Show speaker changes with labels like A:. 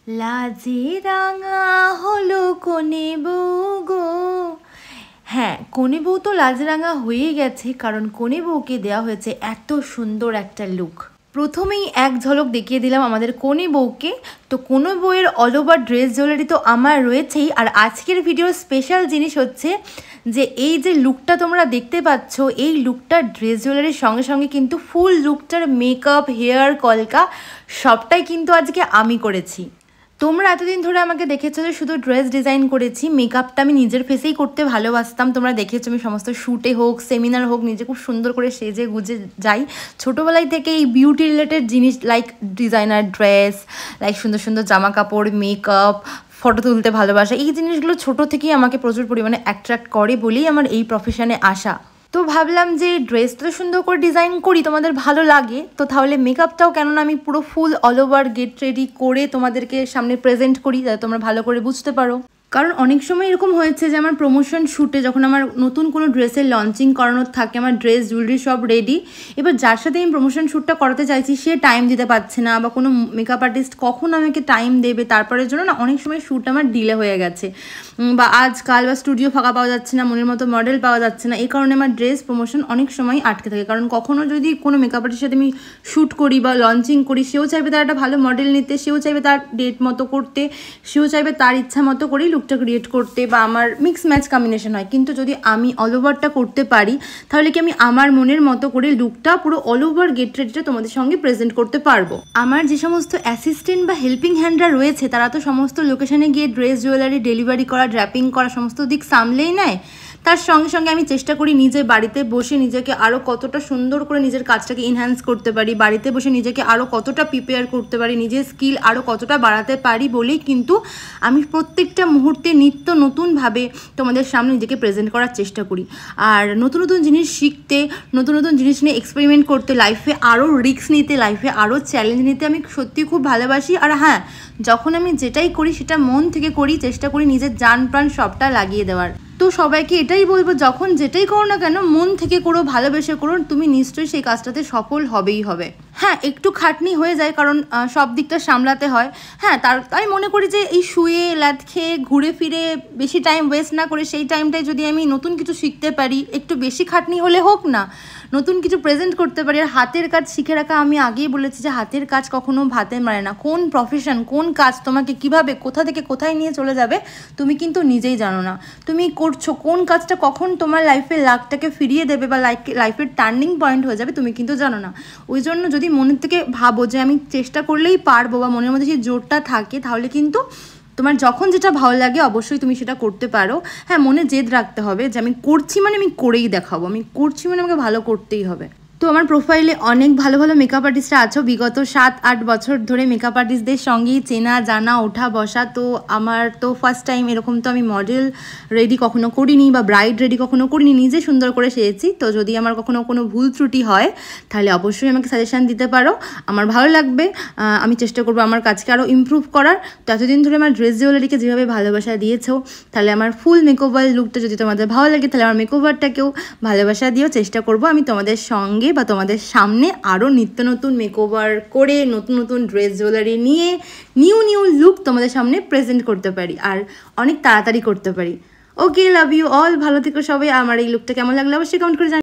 A: লাজে রাঙা হলো কনে বউ গো। হ্যাঁ, কনে বউ তো লাজে রাঙা হয়ে গেছে, কারণ কনে বউকে দেওয়া হয়েছে এত সুন্দর একটা লুক। প্রথমেই এক ঝলক দেখিয়ে দিলাম আমাদের কনে বউকে। তো কনে বউয়ের অল ওভার ড্রেস জুয়েলারি তো আমার রয়েছেই, আর আজকের ভিডিওর স্পেশাল জিনিস হচ্ছে যে এই যে লুকটা তোমরা দেখতে পাচ্ছ, এই লুকটা ড্রেস জুয়েলারির সঙ্গে সঙ্গে কিন্তু ফুল লুকটার মেকআপ, হেয়ার, কলকা সবটাই কিন্তু আজকে আমি করেছি। তোমরা এতদিন ধরে আমাকে দেখেছো যে শুধু ড্রেস ডিজাইন করেছি, মেকআপটা আমি নিজের ফেসেই করতে ভালোবাসতাম। তোমরা দেখেছো আমি সমস্ত শ্যুটে হোক, সেমিনার হোক, নিজে খুব সুন্দর করে সেজে গুজে যাই। ছোটোবেলায় থেকে এই বিউটি রিলেটেড জিনিস লাইক ডিজাইনার ড্রেস, লাইক সুন্দর সুন্দর জামা কাপড়, মেকআপ, ফটো তুলতে ভালোবাসা, এই জিনিসগুলো ছোটো থেকেই আমাকে প্রচুর পরিমাণে অ্যাট্রাক্ট করে বলেই আমার এই প্রফেশনে আসা। তো ভাবলাম যে ড্রেসটা সুন্দর করে ডিজাইন করি, তোমাদের ভালো লাগে তো তাহলে মেকআপটাও কেননা আমি পুরো ফুল অল ওভার গেট রেডি করে তোমাদেরকে সামনে প্রেজেন্ট করি, যাতে তোমরা ভালো করে বুঝতে পারো। কারণ অনেক সময় এরকম হয়েছে যে আমার প্রমোশন শ্যুটে যখন আমার নতুন কোনো ড্রেসের লঞ্চিং করানোর থাকে, আমার ড্রেস জুয়েলারি সব রেডি, এবার যার সাথে আমি প্রমোশন শ্যুটটা করাতে চাইছি সে টাইম দিতে পারছে না, বা কোনো মেকআপ আর্টিস্ট কখন আমাকে টাইম দেবে তারপরের জন্য না অনেক সময় শ্যুট আমার ডিলে হয়ে গেছে, বা আজকাল বা স্টুডিও ফাঁকা পাওয়া যাচ্ছে না, মনের মতো মডেল পাওয়া যাচ্ছে না। এই কারণে আমার ড্রেস প্রমোশন অনেক সময় আটকে থাকে। কারণ কখনও যদি কোনো মেকআপ আর্টিস্টের সাথে আমি শ্যুট করি বা লঞ্চিং করি, সেও চাইবে তার একটা ভালো মডেল নিতে, সেও চাইবে তার ডেট মতো করতে, সেও চাইবে তার ইচ্ছা মতো করেই লুকটা ক্রিয়েট করতে, বা আমার মিক্স ম্যাচ কম্বিনেশন হয়। কিন্তু যদি আমি অল ওভারটা করতে পারি তাহলে কি আমি আমার মনের মতো করে লুকটা পুরো অল ওভার গেট রেডিটা তোমাদের সঙ্গে প্রেজেন্ট করতে পারবো। আমার যে সমস্ত অ্যাসিস্ট্যান্ট বা হেল্পিং হ্যান্ডরা রয়েছে তারা তো সমস্ত লোকেশনে গিয়ে ড্রেস জুয়েলারি ডেলিভারি করা, ড্র্যাপিং করা সমস্ত দিক সামলেই নেয়। তার সঙ্গে সঙ্গে আমি চেষ্টা করি নিজে বাড়িতে বসে নিজেকে আরও কতটা সুন্দর করে নিজের কাজটাকে এনহ্যান্স করতে পারি, বাড়িতে বসে নিজেকে আরও কতটা প্রিপেয়ার করতে পারি, নিজের স্কিল আরও কতটা বাড়াতে পারি বলেই কিন্তু আমি প্রত্যেকটা মুহূর্তে নিত্য নতুনভাবে তোমাদের সামনে নিজেকে প্রেজেন্ট করার চেষ্টা করি। আর নতুন নতুন জিনিস শিখতে, নতুন নতুন জিনিস নিয়ে এক্সপেরিমেন্ট করতে, লাইফে আরও রিস্ক নিতে, লাইফে আরও চ্যালেঞ্জ নিতে আমি সত্যিই খুব ভালোবাসি। আর হ্যাঁ, যখন আমি যেটাই করি সেটা মন থেকে করি, চেষ্টা করি নিজের জান প্রাণ সবটা লাগিয়ে দেওয়ার। তো সবাইকে এটাই বলবো, যখন যেটাই করো না কেন মন থেকে করো, ভালোবেসে করো, তুমি নিশ্চয়ই সেই কাজটাতে সফল হবেই হবে। হ্যাঁ, একটু খাটনি হয়ে যায় কারণ সব দিকটা সামলাতে হয়। হ্যাঁ, আমি মনে করি যে এই শুয়ে ল্যাদ খেয়ে ঘুরে ফিরে বেশি টাইম ওয়েস্ট না করে সেই টাইমটায় যদি আমি নতুন কিছু শিখতে পারি, একটু বেশি খাটনি হলে হোক না, নতুন কিছু প্রেজেন্ট করতে পারি। আর হাতের কাজ শিখে রাখা, আমি আগেই বলেছি যে হাতের কাজ কখনো ভাতে মারে না। কোন প্রফেশন, কোন কাজ তোমাকে কিভাবে কোথা থেকে কোথায় নিয়ে চলে যাবে তুমি কিন্তু নিজেই জানো না। তুমি করছো কোন কাজটা কখন তোমার লাইফের লাকটাকে ফিরিয়ে দেবে বা লাইফের টার্নিং পয়েন্ট হয়ে যাবে তুমি কিন্তু জানো না। ওই জন্য যদি মনের থেকে ভাবো যে আমি চেষ্টা করলেই পারবো, বা মনের মধ্যে সেই জোরটা থাকে, তাহলে কিন্তু তোমার যখন যেটা ভালো লাগে অবশ্যই তুমি সেটা করতে পারো। হ্যাঁ, মনে জেদ রাখতে হবে যে আমি করছি মানে আমি করেই দেখাবো, আমি করছি মানে আমাকে ভালো করতেই হবে। তো আমার প্রোফাইলে অনেক ভালো ভালো মেকআপ আর্টিস্টরা আছো, বিগত 7-8 বছর ধরে মেকআপ আর্টিস্টদের সঙ্গেই চেনা জানা, ওঠা বসা। তো আমার তো ফার্স্ট টাইম এরকম, তো আমি মডেল রেডি কখনো করিনি বা ব্রাইড রেডি কখনো করিনি, নিজে সুন্দর করে সেজেছি। তো যদি আমার কখনো কোনো ভুল ত্রুটি হয় তাহলে অবশ্যই আমাকে সাজেশান দিতে পারো, আমার ভালো লাগবে। আমি চেষ্টা করবো আমার কাজকে আরও ইমপ্রুভ করার। তো এতদিন ধরে আমার ড্রেস জুয়েলারিকে যেভাবে ভালোবাসা দিয়েছো, তাহলে আমার ফুল মেকওভার লুকটা যদি তোমাদের ভালো লাগে তাহলে আমার মেকওভারটাকেও ভালোবাসা দিও। চেষ্টা করবো আমি তোমাদের সঙ্গে বা তোমাদের সামনে আরও নিত্য নতুন মেকওভার করে, নতুন নতুন ড্রেস জুয়েলারি নিয়ে নিউ লুক তোমাদের সামনে প্রেজেন্ট করতে পারি, আর অনেক তাড়াতাড়ি করতে পারি। ওকে, লাভ ইউ অল, ভালো থেকো সবাই। আমার এই লুকটা কেমন লাগলো অবশ্যই কমেন্ট করে জানাও।